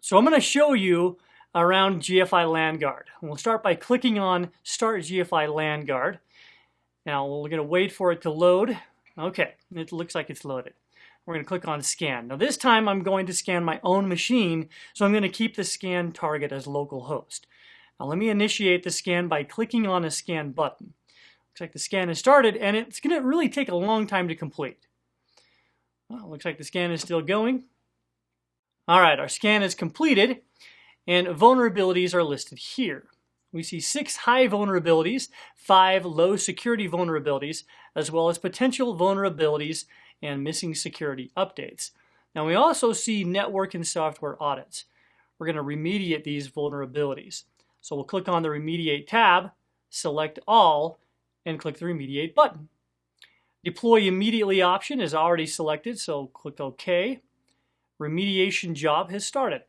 So I'm going to show you around GFI Languard. We'll start by clicking on Start GFI Languard. Now we're going to wait for it to load. Okay, it looks like it's loaded. We're going to click on Scan. Now this time I'm going to scan my own machine, so I'm going to keep the scan target as localhost. Now let me initiate the scan by clicking on a scan button. Looks like the scan has started, and it's going to really take a long time to complete. Well, looks like the scan is still going. All right, our scan is completed, and vulnerabilities are listed here. We see 6 high vulnerabilities, 5 low security vulnerabilities, as well as potential vulnerabilities and missing security updates. Now we also see network and software audits. We're going to remediate these vulnerabilities. So we'll click on the Remediate tab, select All, and click the Remediate button. Deploy Immediately option is already selected, so click OK. Remediation job has started.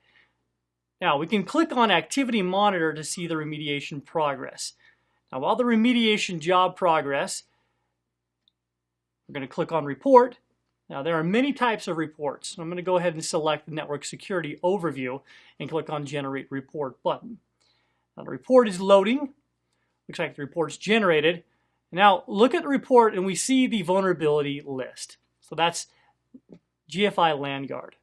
Now we can click on Activity Monitor to see the remediation progress. Now while the remediation job progress, we're going to click on Report. Now there are many types of reports. I'm going to go ahead and select the Network Security Overview and click on Generate Report button. Now the report is loading. Looks like the report's generated. Now look at the report and we see the vulnerability list. So that's GFI Languard.